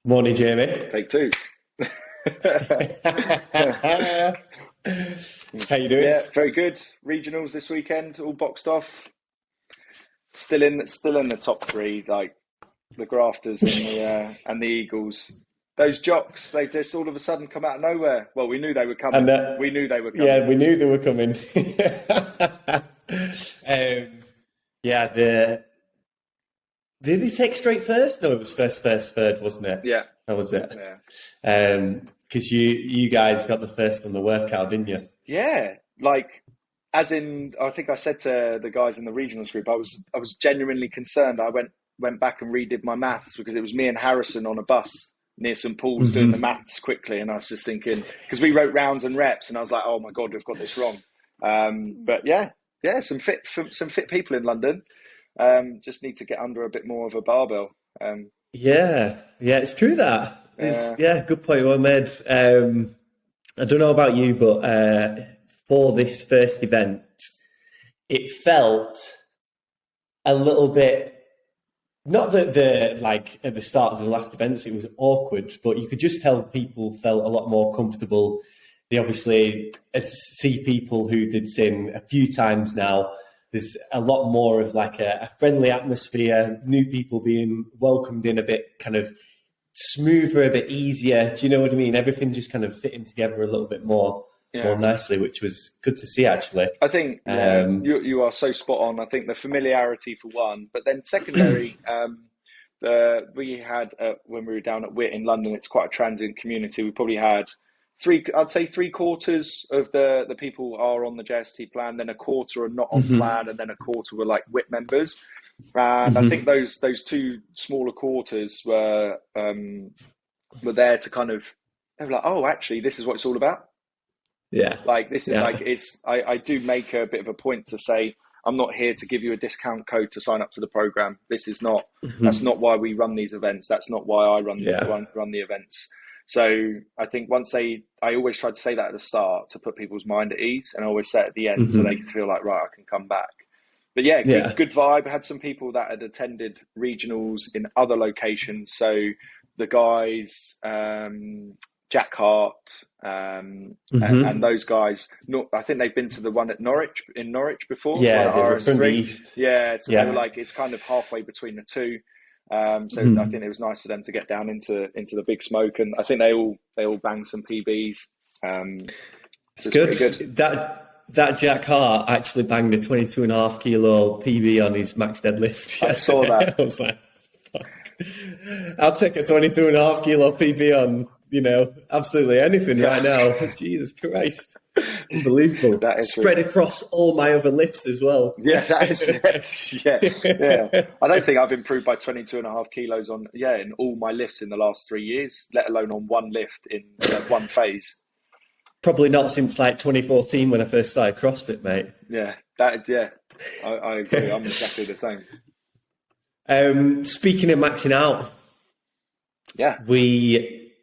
Morning, Jamie. Take two. How you doing? Yeah, very good. Regionals this weekend, all boxed off. Still in the top three, like the Grafters and the Eagles. Those jocks, they just all of a sudden come out of nowhere. Well, we knew they were coming. We knew they were coming. Yeah, we knew they were coming. Did they take straight first? No, it was first, third, wasn't it? Yeah. That was it. Yeah. Because you guys got the first on the workout, didn't you? Yeah, like as in, I think I said to the guys in the regionals group, I was genuinely concerned. I went back and redid my maths because it was me and Harrison on a bus near St Paul's doing the maths quickly, and I was just thinking, because we wrote rounds and reps, and I was like, oh my god, we've got this wrong. But yeah, some fit people in London. Just need to get under a bit more of a barbell. Yeah, it's true that. Good point well made. I don't know about you, but for this first event, it felt a little bit, not that like at the start of the last events it was awkward, but you could just tell people felt a lot more comfortable. They obviously see people who they'd seen a few times now. There's a lot more of like a friendly atmosphere, new people being welcomed in a bit kind of smoother, a bit easier. Do you know what I mean? Everything just kind of fitting together a little bit more nicely, which was good to see, actually. I think you are so spot on. I think the familiarity for one, but then secondary, we had, when we were down at WIT in London, it's quite a transient community. We probably had three quarters of the people are on the JST plan, then a quarter are not on plan, and then a quarter were like WIT members. And I think those two smaller quarters were there to kind of, they were like, oh, actually, this is what it's all about. Yeah. Like this is like, I do make a bit of a point to say, I'm not here to give you a discount code to sign up to the program. This is not, that's not why we run these events. That's not why I run the events. So I think I always try to say that at the start to put people's mind at ease, and I always say it at the end so they can feel like, right, I can come back. But good vibe. I had some people that had attended regionals in other locations. So the guys, Jack Hart, and those guys, I think they've been to the one at Norwich before. Yeah, they were from the East. Yeah, so they were like, it's kind of halfway between the two. I think it was nice for them to get down into the big smoke, and I think they all banged some PBs. It's good. That Jack Hart actually banged a 22.5 kilo PB on his max deadlift. I saw that. I was like, fuck. I'll take a 22.5 kilo PB on, absolutely anything right now. Jesus Christ. Unbelievable. That is spread across all my other lifts as well. Yeah, that is. Yeah. I don't think I've improved by 22.5 kilos in all my lifts in the last 3 years, let alone on one lift in one phase. Probably not since like 2014 when I first started CrossFit, mate. Yeah, that is. Yeah, I agree. I'm exactly the same. Speaking of maxing out,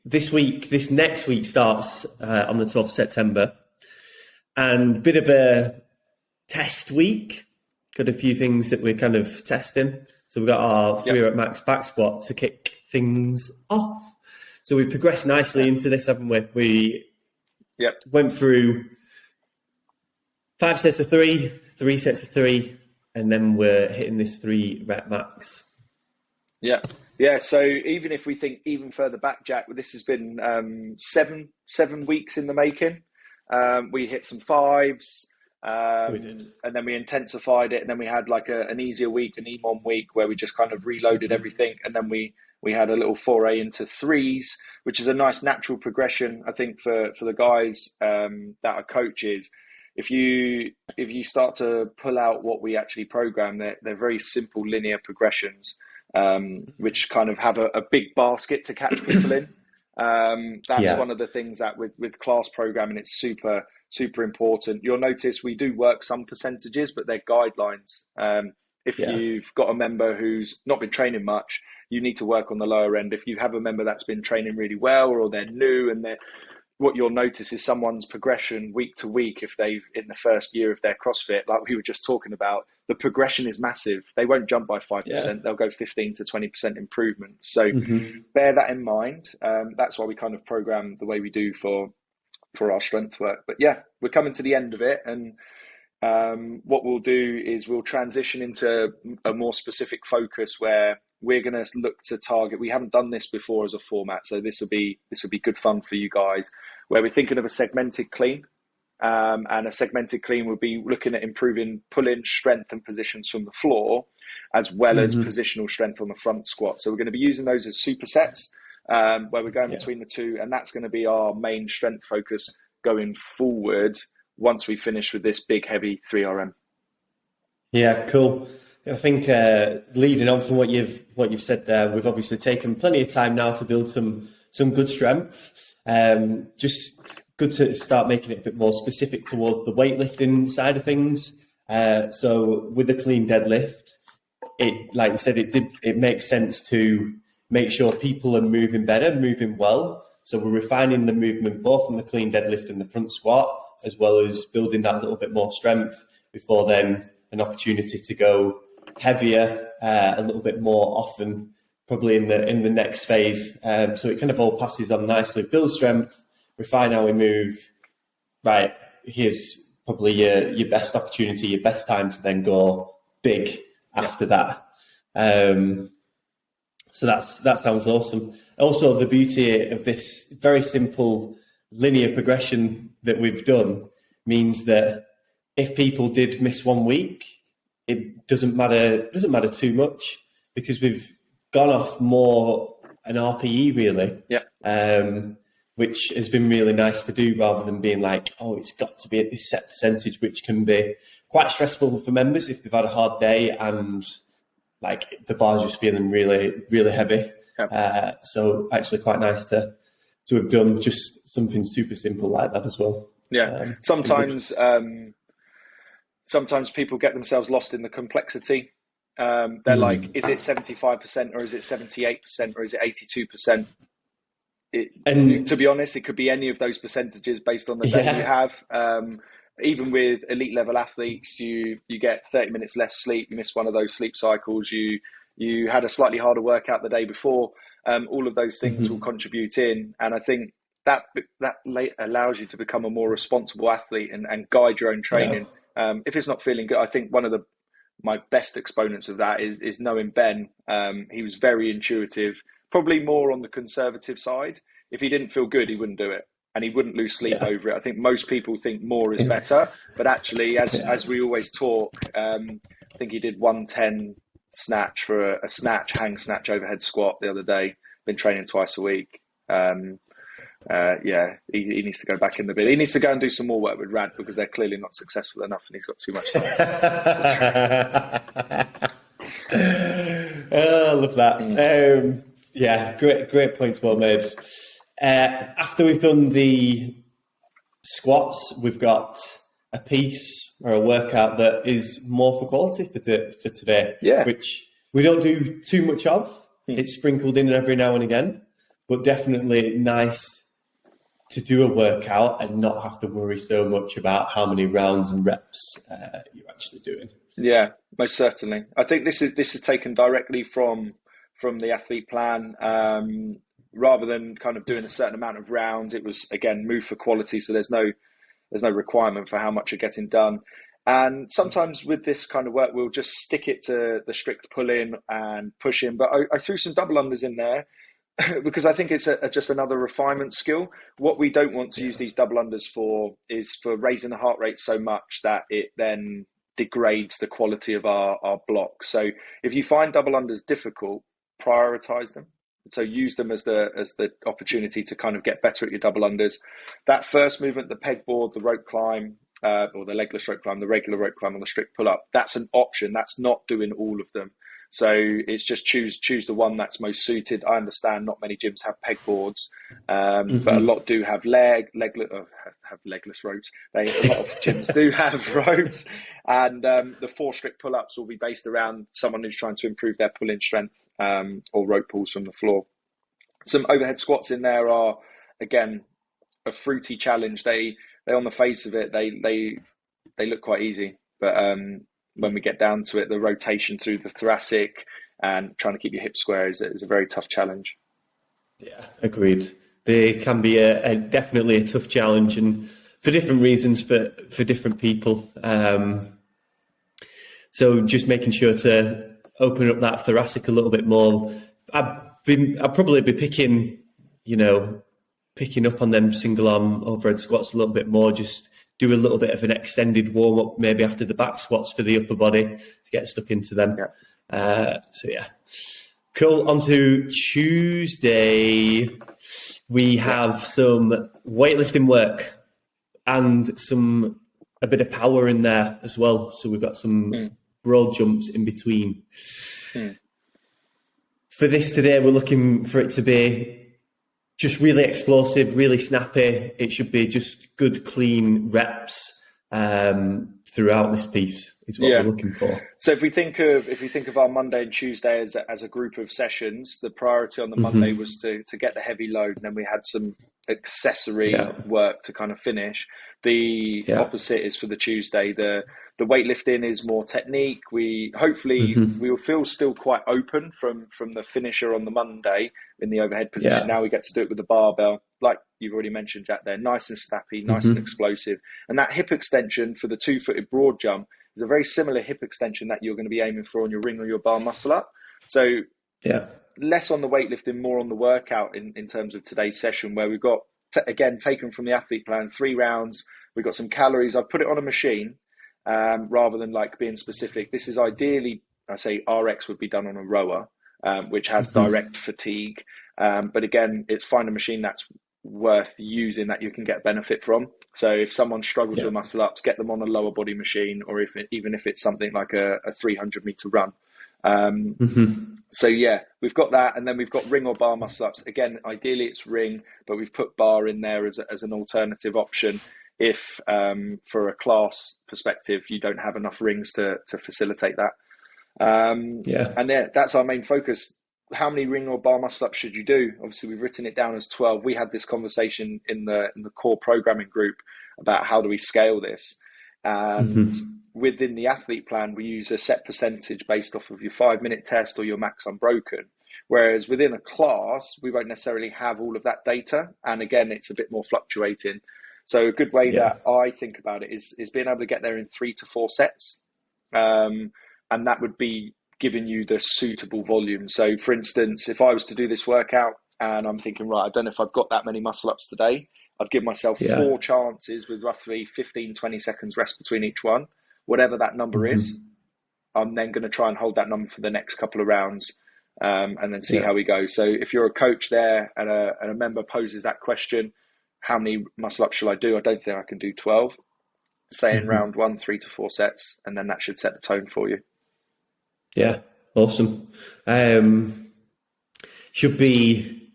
this next week starts on the 12th of September. And a bit of a test week. Got a few things that we're kind of testing. So we've got our 3 rep max back squat to kick things off. So we progressed nicely into this, haven't we? We went through 5 sets of 3, 3 sets of 3, and then we're hitting this 3 rep max. Yeah. Yeah, so even if we think even further back, Jack, this has been 7 weeks in the making. We hit some 5s, We did. And then we intensified it, and then we had like an easier week, an EMOM week, where we just kind of reloaded everything, and then we had a little foray into 3s, which is a nice natural progression, I think, for the guys that are coaches. If you start to pull out what we actually program, they're very simple linear progressions, which kind of have a big basket to catch people in. That's one of the things that with class programming, it's super, super important. You'll notice we do work some percentages, but they're guidelines. If you've got a member who's not been training much, you need to work on the lower end. If you have a member that's been training really well, or they're new and what you'll notice is someone's progression week to week, if they've in the first year of their CrossFit, like we were just talking about, the progression is massive. They won't jump by 5%. Yeah. They'll go 15 to 20% improvement. So bear that in mind. That's why we kind of program the way we do for our strength work. But yeah, we're coming to the end of it. And what we'll do is we'll transition into a more specific focus where we're going to look to target. We haven't done this before as a format, so this will be good fun for you guys. Where we're thinking of a segmented clean, and a segmented clean would be looking at improving pull-in strength and positions from the floor, as well as positional strength on the front squat. So we're going to be using those as supersets, where we're going between the two, and that's going to be our main strength focus going forward once we finish with this big, heavy 3RM. Yeah, cool. I think leading on from what you've said there, we've obviously taken plenty of time now to build some good strength. Just good to start making it a bit more specific towards the weightlifting side of things. So with the clean deadlift, like you said, it makes sense to make sure people are moving better, moving well. So we're refining the movement both on the clean deadlift and the front squat, as well as building that little bit more strength before then an opportunity to go heavier a little bit more often, probably in the next phase. So it kind of all passes on nicely. Build strength, refine how we move. Right, here's probably your best opportunity, your best time to then go big after that. So that sounds awesome. Also, the beauty of this very simple linear progression that we've done means that if people did miss 1 week, it doesn't matter too much, because we've gone off more an RPE really, which has been really nice to do, rather than being like, oh, it's got to be at this set percentage, which can be quite stressful for members if they've had a hard day and like the bar's just feeling really, really heavy. So actually quite nice to have done just something super simple like that as well. Sometimes people get themselves lost in the complexity. They're like, is it 75% or is it 78% or is it 82%? To be honest, it could be any of those percentages based on the day you have. Even with elite level athletes, you get 30 minutes less sleep. You miss one of those sleep cycles. You had a slightly harder workout the day before. All of those things will contribute in. And I think that allows you to become a more responsible athlete and guide your own training. If it's not feeling good, I think one of my best exponents of that is knowing Ben. He was very intuitive, probably more on the conservative side. If he didn't feel good, he wouldn't do it, and he wouldn't lose sleep over it. I think most people think more is better, but actually, as we always talk, I think he did 110 snatch for a snatch, hang snatch, overhead squat the other day. Been training twice a week. He needs to go back in the bit. He needs to go and do some more work with Rad, because they're clearly not successful enough and he's got too much time. I love that. Great points well made. After we've done the squats, we've got a piece or a workout that is more for quality for today, which we don't do too much of. It's sprinkled in every now and again, but definitely nice to do a workout and not have to worry so much about how many rounds and reps you're actually doing. Yeah, most certainly. I think this is taken directly from the athlete plan. Rather than kind of doing a certain amount of rounds, it was, again, move for quality. So there's no requirement for how much you're getting done. And sometimes with this kind of work, we'll just stick it to the strict pull-in and push-in. But I threw some double unders in there because I think it's just another refinement skill. What we don't want to use these double unders for is for raising the heart rate so much that it then degrades the quality of our block. So if you find double unders difficult, prioritize them. So use them as the opportunity to kind of get better at your double unders. That first movement, the pegboard, the rope climb, or the legless rope climb, the regular rope climb on the strict pull-up, that's an option. That's not doing all of them. So it's just choose the one that's most suited. I understand not many gyms have pegboards, but a lot do have have legless ropes. A lot of gyms do have ropes. And the 4 strict pull-ups will be based around someone who's trying to improve their pull-in strength, or rope pulls from the floor. Some overhead squats in there are, again, a fruity challenge. They on the face of it, they look quite easy, but when we get down to it, the rotation through the thoracic and trying to keep your hips square is a very tough challenge. Yeah, agreed. They can be definitely a tough challenge, and for different reasons for different people. So just making sure to open up that thoracic a little bit more. I'd probably be picking up on them single arm overhead squats a little bit more. Just do a little bit of an extended warm up, maybe after the back squats for the upper body to get stuck into them. Yeah. Cool. On to Tuesday, we have some weightlifting work and a bit of power in there as well. So we've got some broad jumps in between. For this today, we're looking for it to be just really explosive, really snappy. It should be just good, clean reps throughout this piece is what we're looking for. So if we think of our Monday and Tuesday as a group of sessions, the priority on the Monday was to get the heavy load, and then we had some accessory work to kind of finish. The opposite is for the Tuesday. The weightlifting is more technique. We will feel still quite open from the finisher on the Monday in the overhead position. Now we get to do it with the barbell, like you've already mentioned, Jack, there. Nice and snappy, nice and explosive. And that hip extension for the 2-footed broad jump is a very similar hip extension that you're going to be aiming for on your ring or your bar muscle up. So less on the weightlifting, more on the workout in terms of today's session, where we've got, again, taken from the athlete plan, 3 rounds. We've got some calories. I've put it on a machine rather than like being specific. This is ideally, I say RX would be done on a rower, which has direct fatigue. But again, it's find a machine that's worth using that you can get benefit from. So if someone struggles with muscle ups, get them on a lower body machine, or even if it's something like a 300-meter run. So we've got that, and then we've got ring or bar muscle ups. Again, ideally it's ring, but we've put bar in there as an alternative option if for a class perspective you don't have enough rings to facilitate that. And that's our main focus. How many ring or bar muscle ups should you do? Obviously, we've written it down as 12. We had this conversation in the core programming group about how do we scale this. And within the athlete plan, we use a set percentage based off of your 5-minute test or your max unbroken. Whereas within a class, we won't necessarily have all of that data. And again, it's a bit more fluctuating. So a good way that I think about it is being able to get there in 3 to 4 sets. And that would be giving you the suitable volume. So for instance, if I was to do this workout and I'm thinking, right, I don't know if I've got that many muscle ups today, I'd give myself 4 chances with roughly 15, 20 seconds rest between each one. Whatever that number is, I'm then going to try and hold that number for the next couple of rounds and then see how we go. So if you're a coach there and a member poses that question, how many muscle ups shall I do? I don't think I can do 12. Say in round 1, 3 to 4 sets, and then that should set the tone for you. Yeah, awesome. Should be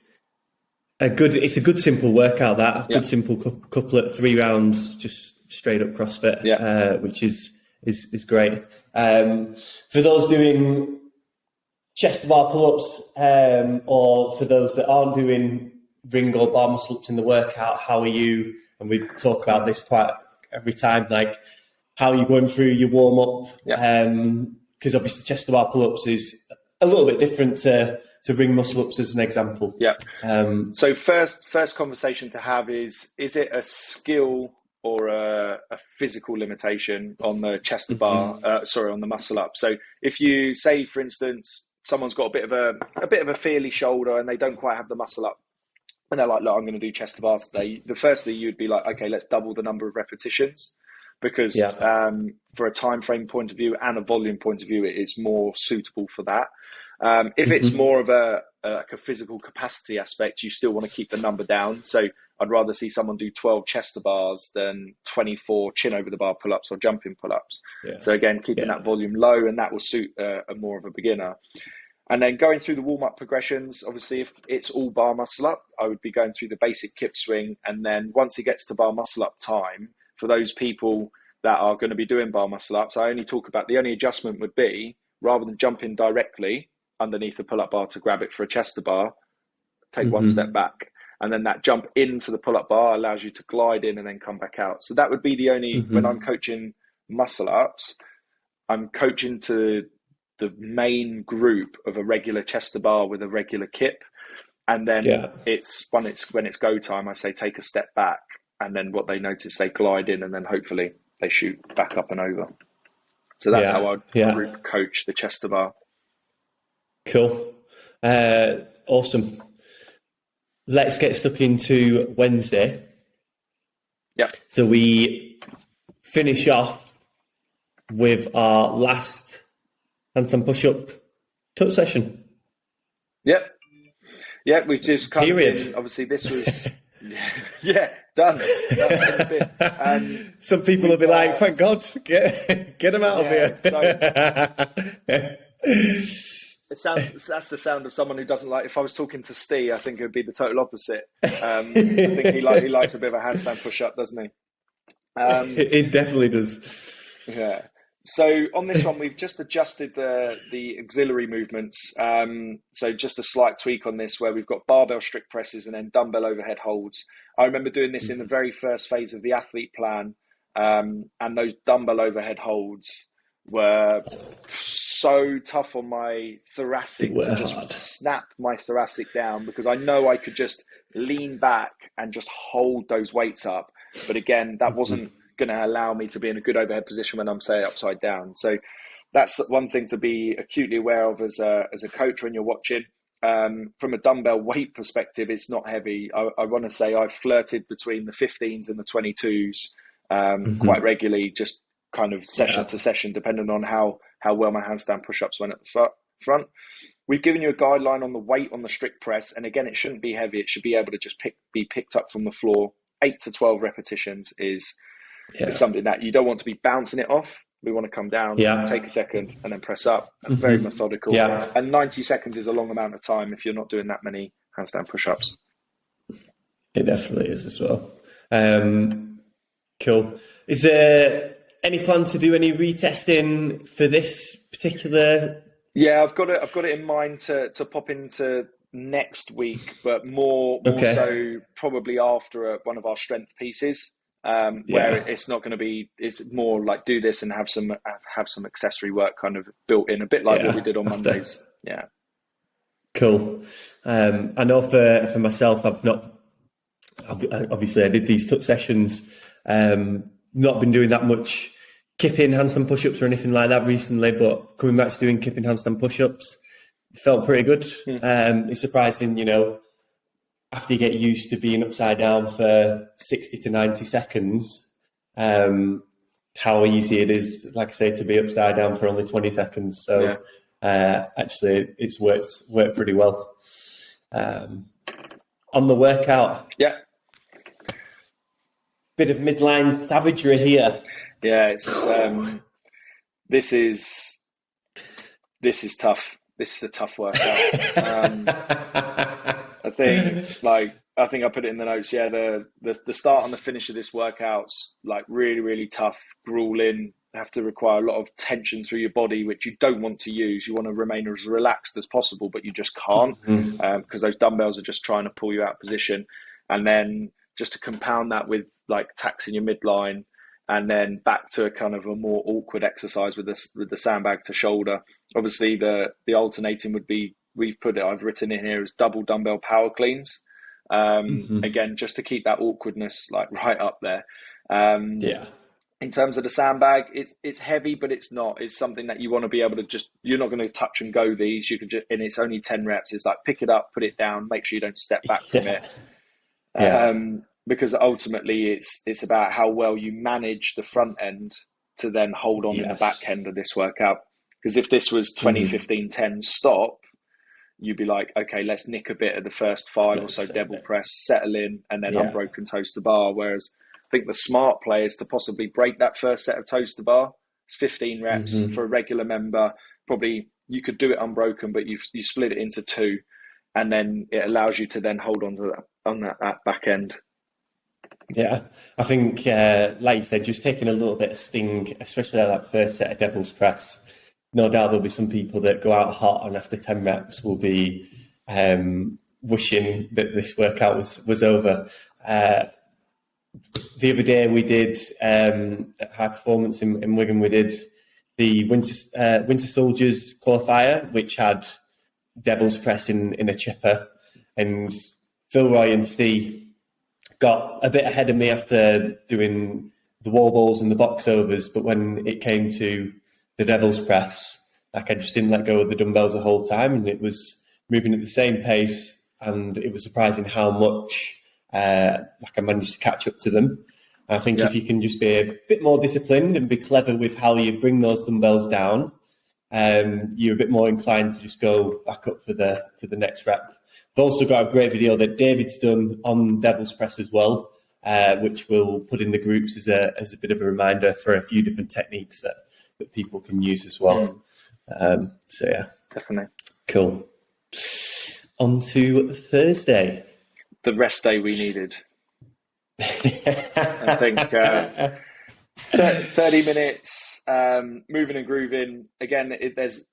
it's a good simple workout, that good simple couplet, 3 rounds, just straight up CrossFit, which is great. For those doing chest to bar pull-ups, or for those that aren't doing ring or bar muscle ups in the workout, how are you? And we talk about this quite every time, like how are you going through your warm up? Because obviously chest to bar pull-ups is a little bit different to ring muscle ups as an example. So first conversation to have is it a skill or a physical limitation on the chest to bar, on the muscle up? So if you say, for instance, someone's got a bit of a feely shoulder and they don't quite have the muscle up, and they're like, look, I'm going to do chest to bars today. The first thing you'd be like, okay, let's double the number of repetitions, because for a time frame point of view and a volume point of view, it is more suitable for that. If it's more of a physical capacity aspect, you still want to keep the number down. So I'd rather see someone do 12 chest to bars than 24 chin over the bar pull-ups or jumping pull-ups. So again, keeping that volume low, and that will suit a more of a beginner. And then going through the warm-up progressions, obviously, if it's all bar muscle up, I would be going through the basic kip swing. And then once it gets to bar muscle up time, for those people that are going to be doing bar muscle ups, I only talk about the only adjustment would be, rather than jumping directly underneath the pull-up bar to grab it for a chest to bar, take one step back. And then that jump into the pull-up bar allows you to glide in and then come back out. So that would be the only, when I'm coaching muscle ups, I'm coaching to the main group of a regular chest to bar with a regular kip. And then it's when it's go time, I say take a step back. And then what they notice, they glide in and then hopefully they shoot back up and over. So that's how I'd group coach the chest to bar. Cool. Awesome. Let's get stuck into Wednesday. Yeah. So we finish off with our last handstand push-up TUT session. Yep. Yeah, we've just come in. Obviously, this was done. Some people will be like, "Thank God, get them out of here." That's the sound of someone who doesn't like. If I was talking to Steve, I think it would be the total opposite. I think he likes a bit of a handstand push-up, doesn't he? It definitely does. Yeah. So on this one, we've just adjusted the auxiliary movements. So just a slight tweak on this, where we've got barbell strict presses and then dumbbell overhead holds. I remember doing this in the very first phase of the athlete plan, and those dumbbell overhead holds were so tough on my thoracic to just snap my thoracic down, because I know I could just lean back and just hold those weights up. But again, that wasn't going to allow me to be in a good overhead position when I'm, say, upside down. So that's one thing to be acutely aware of as a coach when you're watching. From a dumbbell weight perspective, it's not heavy. I want to say I've flirted between the 15s and the 22s quite regularly, just kind of session to session, depending on how well my handstand push-ups went at the front. We've given you a guideline on the weight on the strict press, and again, it shouldn't be heavy. It should be able to just be picked up from the floor. 8 to 12 repetitions is something that you don't want to be bouncing it off. We want to come down, take a second, and then press up. And very methodical. And 90 seconds is a long amount of time if you're not doing that many handstand push-ups. It definitely is as well. Cool. Is there any plan to do any retesting for this particular? Yeah, I've got it in mind to pop into next week, but more so probably after one of our strength pieces. Where it's not going to be, it's more like do this and have some accessory work kind of built in, a bit like what we did on Mondays. Yeah. Cool. I know for myself, obviously I did these TUT sessions, not been doing that much kipping handstand push-ups or anything like that recently, but coming back to doing kipping handstand push-ups felt pretty good. It's surprising, after you get used to being upside down for 60 to 90 seconds, how easy it is, like I say, to be upside down for only 20 seconds. So actually, it's worked pretty well. On the workout, bit of midline savagery here. Yeah, it's this is tough. This is a tough workout. I think I put it in the notes. Yeah, the start and the finish of this workout's like really, really tough, grueling. Have to require a lot of tension through your body, which you don't want to use. You want to remain as relaxed as possible, but you just can't because those dumbbells are just trying to pull you out of position. And then just to compound that with like taxing your midline, and then back to a kind of a more awkward exercise with the sandbag to shoulder. Obviously, the alternating would be, I've written in here as double dumbbell power cleans. Again, just to keep that awkwardness like right up there. In terms of the sandbag, it's heavy, but it's not. It's something that you want to be able to you're not going to touch and go these. You could and it's only 10 reps. It's like pick it up, put it down, make sure you don't step back from it. Because ultimately it's about how well you manage the front end to then hold on in the back end of this workout. Because if this was 20, 15, 10 stop, you'd be like, okay, let's nick a bit of the first 5 or so double press, settle in, and then unbroken toes to bar. Whereas I think the smart play is to possibly break that first set of toes to bar. It's 15 reps for a regular member. Probably you could do it unbroken, but you split it into 2, and then it allows you to then hold on to that back end. Yeah, I think, like you said, just taking a little bit of sting, especially that first set of devil's press. No doubt there'll be some people that go out hot and after 10 reps will be wishing that this workout was over. The other day we did at High Performance in Wigan, we did the Winter Soldiers qualifier, which had devil's press in a chipper, and Phil Roy and Steve got a bit ahead of me after doing the wall balls and the box overs, but when it came to the devil's press, like I just didn't let go of the dumbbells the whole time, and it was moving at the same pace, and it was surprising how much like I managed to catch up to them. And I think if you can just be a bit more disciplined and be clever with how you bring those dumbbells down, you're a bit more inclined to just go back up for the next rep. I've also got a great video that David's done on devil's press as well, which we'll put in the groups as a bit of a reminder for a few different techniques that people can use as well. So yeah, definitely cool. On to Thursday. The rest day we needed. I think 30 minutes, moving and grooving. Again, it's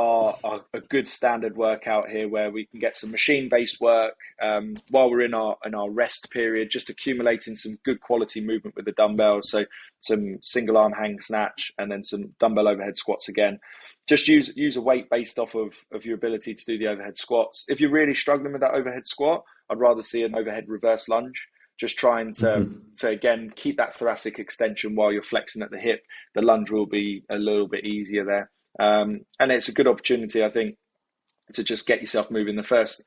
a good standard workout here where we can get some machine-based work while we're in our rest period, just accumulating some good quality movement with the dumbbells. So some single arm hang snatch and then some dumbbell overhead squats again. Just use a weight based off of your ability to do the overhead squats. If you're really struggling with that overhead squat, I'd rather see an overhead reverse lunge. Just trying to again, keep that thoracic extension while you're flexing at the hip. The lunge will be a little bit easier there. And it's a good opportunity, I think, to just get yourself moving. The first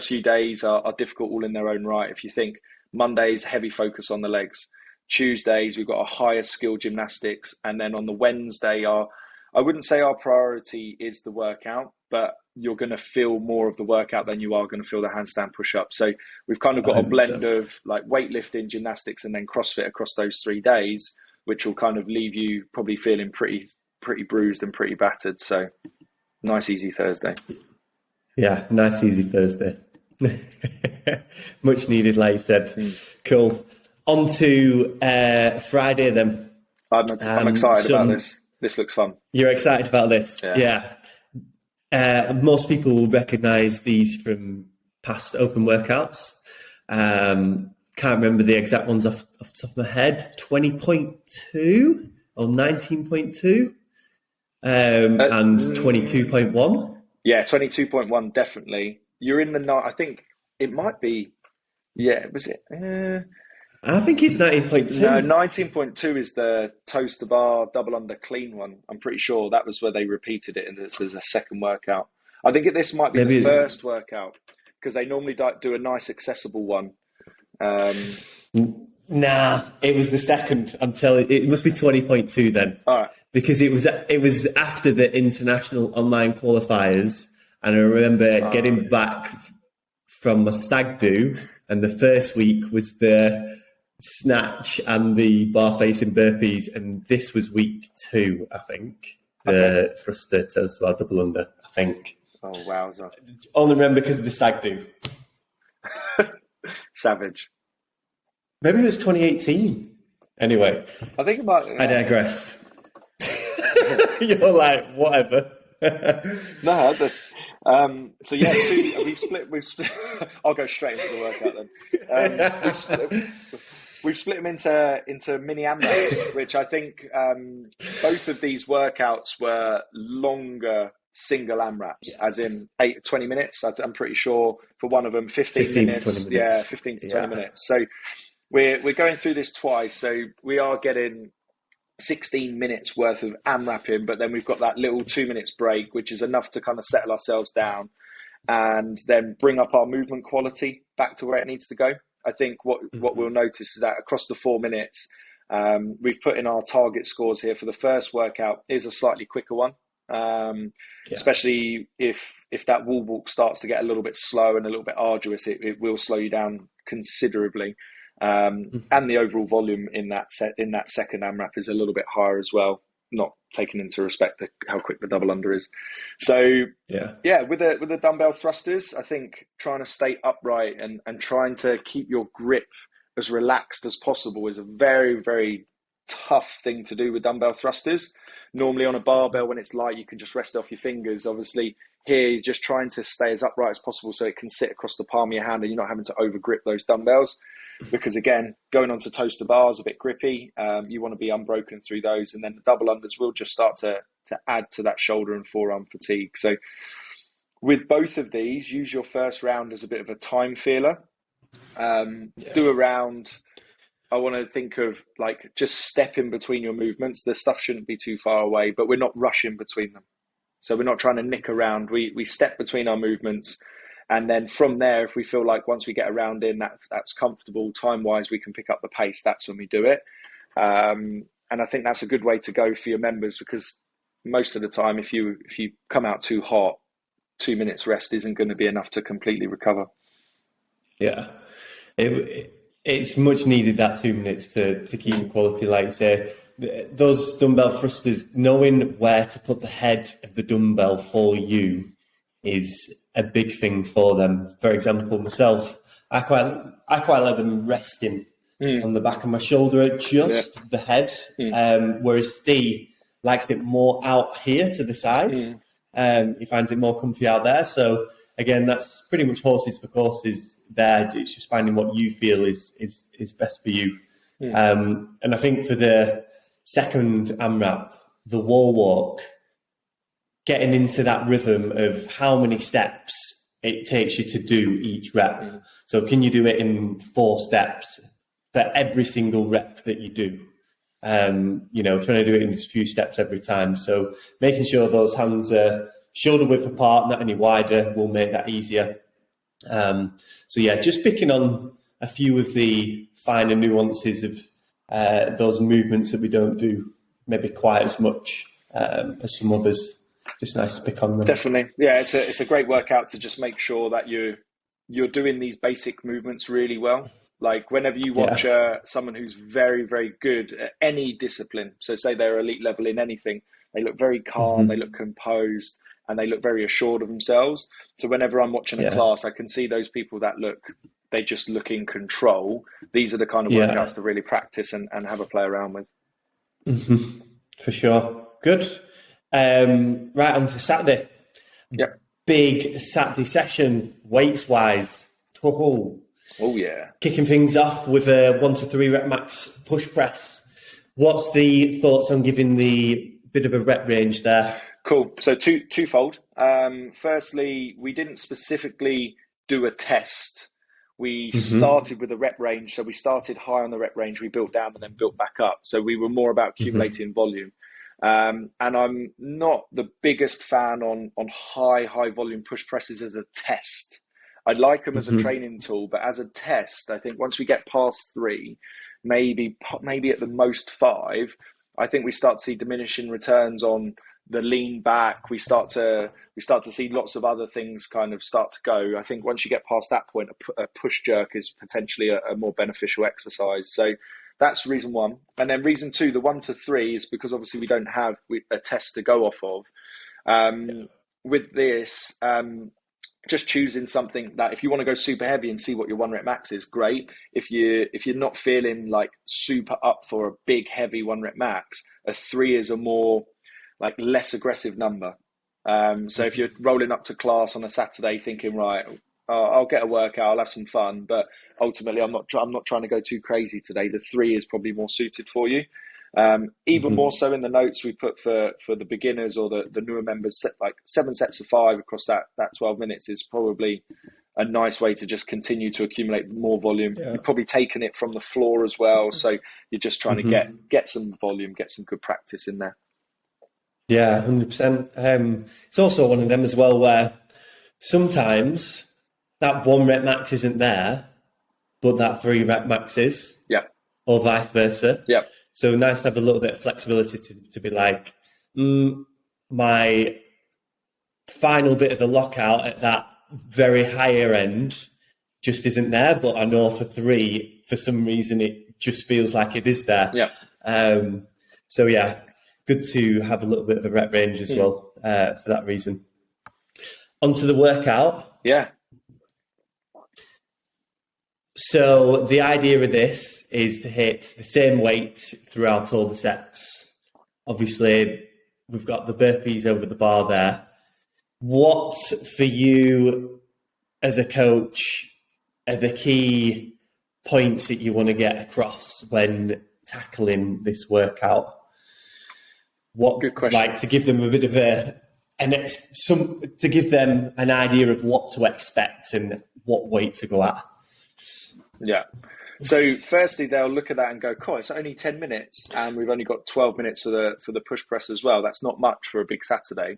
few days are difficult all in their own right. If you think Mondays, heavy focus on the legs. Tuesdays, we've got a higher skill gymnastics. And then on the Wednesday, I wouldn't say our priority is the workout, but you're going to feel more of the workout than you are going to feel the handstand push-up. So we've kind of got 100%. A blend of like weightlifting, gymnastics, and then CrossFit across those 3 days, which will kind of leave you probably feeling pretty bruised and pretty battered. So nice, easy Thursday. Yeah, nice, easy Thursday. Much needed, like you said. Cool. On to Friday then. I'm excited about this. This looks fun. You're excited about this? Yeah. Most people will recognise these from past open workouts. Can't remember the exact ones off the top of my head. 20.2 or 19.2 and 22.1. Yeah, 22.1 definitely. You're in the I think it might be. Yeah, was it? I think it's 19.2. No, 19.2 is the toes to bar double under clean one. I'm pretty sure that was where they repeated it, and this is a second workout. I think this might be the first workout because they normally do a nice accessible one. Nah, it was the second. I'm telling you, it must be 20.2 then. All right. Because it was after the international online qualifiers, and I remember getting back from my stag do, and the first week was the snatch and the bar facing burpees, and this was week 2, I think. The thruster toes to bar double under, I think. Oh, wowza. Only remember because of the stag do. Savage. Maybe it was 2018. Anyway. I think about... I digress. You're like, whatever. No, so yeah, we've split. I'll go straight into the workout then. We've split them into mini AMRAPs, which I think both of these workouts were longer single AMRAPs, as in 20 minutes. I'm pretty sure for one of them, 15 minutes. To 20 minutes. Yeah, 15 to 20 minutes. So we're going through this twice. So we are getting 16 minutes worth of AMRAPing, but then we've got that little 2 minutes break, which is enough to kind of settle ourselves down and then bring up our movement quality back to where it needs to go. I think what we'll notice is that across the 4 minutes, we've put in our target scores here for the first workout is a slightly quicker one. Especially if that wall walk starts to get a little bit slow and a little bit arduous, it will slow you down considerably. And the overall volume in that second AMRAP is a little bit higher as well, not taking into respect how quick the double under is. So with the dumbbell thrusters, I think trying to stay upright and trying to keep your grip as relaxed as possible is a very, very tough thing to do with dumbbell thrusters. Normally on a barbell, when it's light, you can just rest off your fingers. Obviously, Here, you're just trying to stay as upright as possible so it can sit across the palm of your hand and you're not having to over grip those dumbbells. Because again, going onto toaster bars a bit grippy, you want to be unbroken through those, and then the double unders will just start to add to that shoulder and forearm fatigue. So with both of these, use your first round as a bit of a time feeler. Do a round. I want to think of like just step in between your movements. The stuff shouldn't be too far away, but we're not rushing between them. So we're not trying to nick around. We step between our movements. And then from there, if we feel like once we get a round in, that's comfortable time-wise, we can pick up the pace. That's when we do it. And I think that's a good way to go for your members, because most of the time, if you come out too hot, 2 minutes rest isn't going to be enough to completely recover. Yeah. It's much needed, that 2 minutes to keep quality. Like you say, those dumbbell thrusters, knowing where to put the head of the dumbbell for you is a big thing for them. For example, myself, I quite like them resting on the back of my shoulder at just the head, whereas Steve likes it more out here to the side. He finds it more comfy out there. So again, that's pretty much horses for courses there. It's just finding what you feel is best for you. And I think for the second AMRAP, the wall walk, getting into that rhythm of how many steps it takes you to do each rep. So can you do it in 4 steps for every single rep that you do? Trying to do it in a few steps every time. So making sure those hands are shoulder width apart, not any wider, will make that easier. Just picking on a few of the finer nuances of those movements that we don't do maybe quite as much as some others. Just nice to pick on them. Definitely. Yeah, it's a great workout to just make sure that you're doing these basic movements really well. Like whenever you watch someone who's very, very good at any discipline, so say they're elite level in anything, they look very calm, they look composed, and they look very assured of themselves. So whenever I'm watching a class, I can see those people that they just look in control. These are the kind of workouts to really practice and have a play around with. For sure. Good. Right on to Saturday. Yep. Big Saturday session, weights-wise. Oh, yeah. Kicking things off with a 1 to 3 rep max push press. What's the thoughts on giving the bit of a rep range there? Cool. So twofold. Firstly, we didn't specifically do a test. We started with a rep range. So we started high on the rep range, we built down and then built back up. So we were more about accumulating volume. And I'm not the biggest fan on high volume push presses as a test. I like them as a training tool, but as a test, I think once we get past 3, maybe at the most 5, I think we start to see diminishing returns on the lean back. We start to see lots of other things kind of start to go. I think once you get past that point, a push jerk is potentially a more beneficial exercise. So that's reason 1. And then reason 2, the 1 to 3 is because obviously we don't have a test to go off of. With this, just choosing something that if you want to go super heavy and see what your 1 rep max is, great. If you're not feeling like super up for a big heavy 1 rep max, a 3 is a more like less aggressive number. So if you're rolling up to class on a Saturday thinking, right, I'll get a workout, I'll have some fun, but ultimately I'm not trying to go too crazy today, the 3 is probably more suited for you. Even more so in the notes we put for the beginners or the newer members, like 7 sets of 5 across that 12 minutes is probably a nice way to just continue to accumulate more volume. You're probably taking it from the floor as well, so you're just trying to get some volume, get some good practice in there. Yeah, 100%. It's also one of them as well where sometimes that 1 rep max isn't there, but that 3 rep max is. Yeah. Or vice versa. Yeah. So nice to have a little bit of flexibility to be like, my final bit of the lockout at that very higher end just isn't there, but I know for 3, for some reason, it just feels like it is there. Yeah. So yeah, good to have a little bit of a rep range as well for that reason. Onto the workout. Yeah. So the idea of this is to hit the same weight throughout all the sets. Obviously, we've got the burpees over the bar there. what for you as a coach are the key points that you want to get across when tackling this workout? What, good question. like, to give them a bit of to give them an idea of what to expect and what weight to go at? Yeah. So firstly, they'll look at that and go, cool, it's only 10 minutes and we've only got 12 minutes for the push press as well. That's not much for a big Saturday.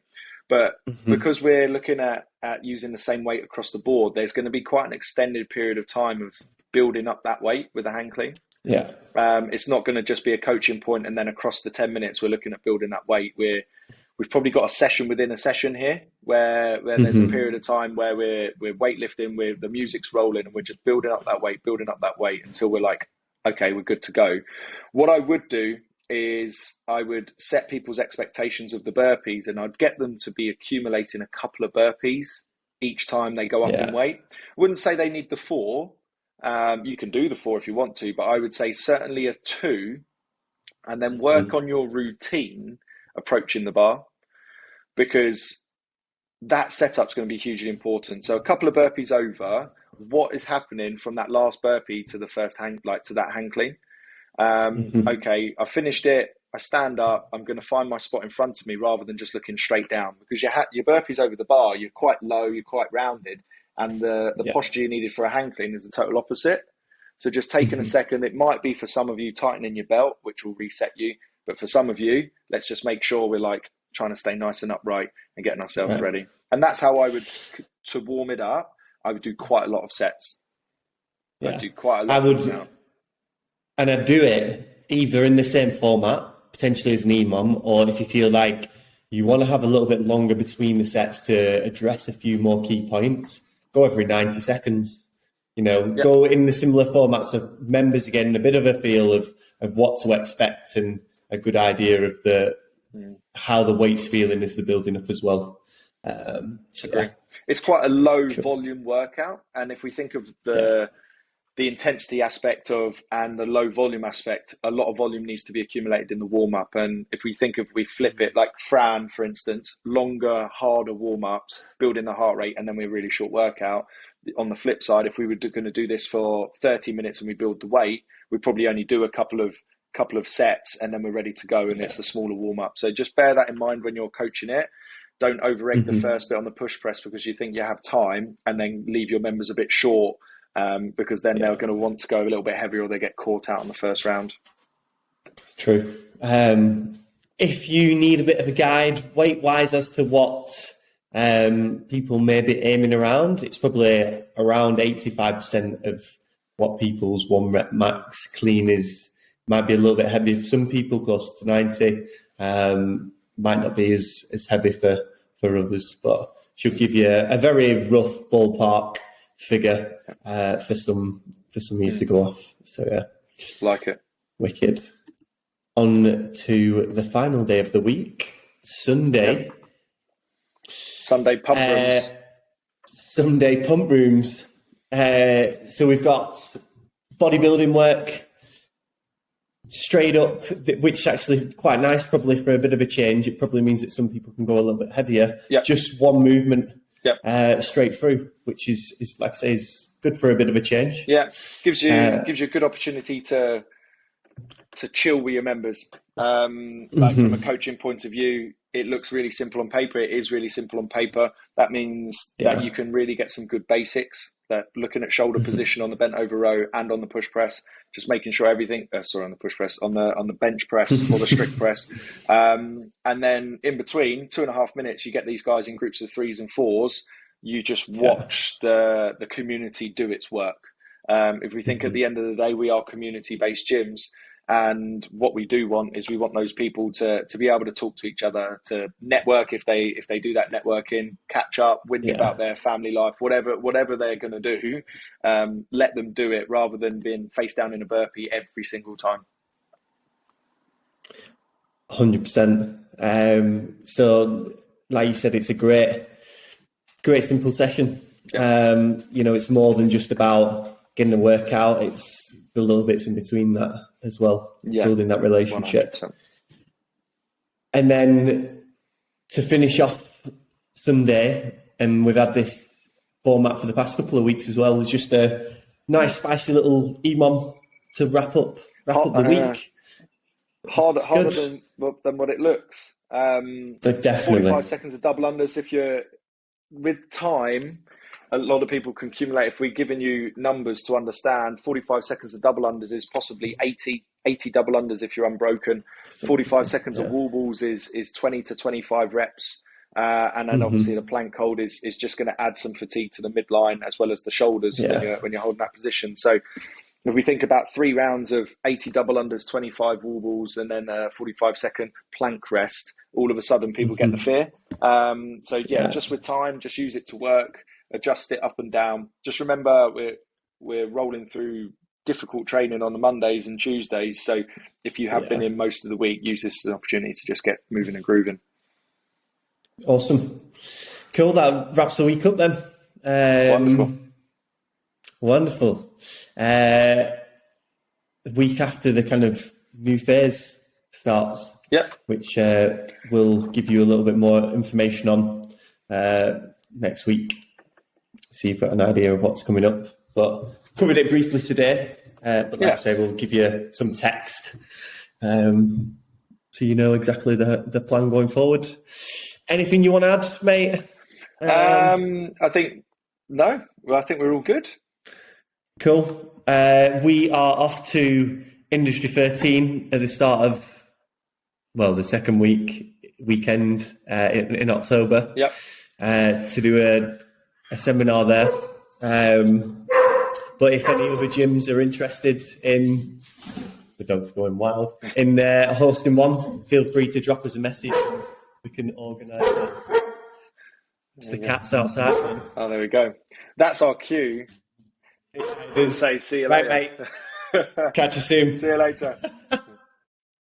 But because we're looking at using the same weight across the board, there's going to be quite an extended period of time of building up that weight with a hang clean. Yeah. It's not going to just be a coaching point and then across the 10 minutes, we're looking at building that weight. We've probably got a session within a session here where there's a period of time where we're weightlifting, where the music's rolling and we're just building up that weight until we're like, okay, we're good to go. What I would do is I would set people's expectations of the burpees and I'd get them to be accumulating a couple of burpees each time they go up in weight. I wouldn't say they need the 4. You can do the 4 if you want to, but I would say certainly a 2 and then work on your routine approaching the bar, because that setup's going to be hugely important. So a couple of burpees over, what is happening from that last burpee to the first to that hang clean? Okay, I finished it. I stand up. I'm going to find my spot in front of me rather than just looking straight down, because your burpees over the bar, you're quite low, you're quite rounded, and the posture you needed for a hang clean is the total opposite. So just taking a second, it might be for some of you tightening your belt, which will reset you. But for some of you, let's just make sure we're like trying to stay nice and upright and getting ourselves ready. And that's how I would, to warm it up, I would do quite a lot of sets. I'd do quite a lot. And I'd do it either in the same format, potentially as an EMOM, or if you feel like you want to have a little bit longer between the sets to address a few more key points, go every 90 seconds. Go in the similar formats of members again, a bit of a feel of what to expect and a good idea of how the weight's feeling as they're building up as well. It's quite a low volume workout, and if we think of the intensity aspect and the low volume aspect, a lot of volume needs to be accumulated in the warm up. And if we flip it, like Fran, for instance, longer, harder warm ups, building the heart rate, and then we're really short workout. On the flip side, if we were going to do this for 30 minutes and we build the weight, we'd probably only do a couple of sets and then we're ready to go, and it's a smaller warm up. So just bear that in mind when you're coaching it. Don't over-egg the first bit on the push press because you think you have time, and then leave your members a bit short, because then they're going to want to go a little bit heavier or they get caught out in the first round. True. If you need a bit of a guide weight-wise as to what people may be aiming around, it's probably around 85% of what people's 1 rep max clean is. Might be a little bit heavy for some people, close to 90. Might not be as heavy for others, but should give you a very rough ballpark figure for some of you to go off. So yeah, like it. Wicked. On to the final day of the week, Sunday. Sunday pump rooms. Sunday pump rooms. So we've got bodybuilding work straight up, which is actually quite nice, probably for a bit of a change. It probably means that some people can go a little bit heavier. Just one movement straight through, which is like I say, is good for a bit of a change. Gives you a good opportunity to chill with your members. Like from a coaching point of view, it looks really simple on paper. It is really simple on paper. That means that you can really get some good basics. That looking at shoulder position on the bent over row and on the push press, just making sure everything. On the push press, on the bench press or the strict press, and then in between 2.5 minutes, you get these guys in groups of 3s and 4s. You just watch the community do its work. If we think at the end of the day, we are community-based gyms. And what we do want is we want those people to be able to talk to each other, to network if they do that networking, catch up, whinge about their family life, whatever they're going to do, let them do it rather than being face down in a burpee every single time. 100%. So like you said, it's a great simple session. It's more than just about getting a workout. It's the little bits in between that as well, building that relationship. 100%. And then to finish off Sunday, and we've had this format for the past couple of weeks as well. It's just a nice, spicy little EMOM to wrap up the week. Harder than what it looks. Definitely. 45 seconds of double unders. If you're with time, a lot of people can accumulate. If we're giving you numbers to understand, 45 seconds of double unders is possibly 80 double unders if you're unbroken. 45 seconds of wall balls is 20 to 25 reps. And then obviously the plank hold is just going to add some fatigue to the midline as well as the shoulders when you're holding that position. So if we think about 3 rounds of 80 double unders, 25 wall balls, and then a 45-second plank rest, all of a sudden people get the fear. Just with time, just use it to work, adjust it up and down. Just remember we're rolling through difficult training on the Mondays and Tuesdays. So if you have been in most of the week, use this as an opportunity to just get moving and grooving. Awesome. Cool. That wraps the week up then. Wonderful. The week after the kind of new phase starts, which we'll give you a little bit more information on next week. So you've got an idea of what's coming up. But covered it briefly today. But like I say, we'll give you some text so you know exactly the plan going forward. Anything you want to add, mate? I think we're all good. Cool. We are off to Industry 13 at the start of, the second weekend in October. Yep. To do a seminar there. But if any other gyms are interested in, the dog's going wild, in hosting one, feel free to drop us a message. We can organise it. It's the cats outside. Oh, there we go. That's our cue. It didn't say see you later. Right, mate. Catch you soon. See you later.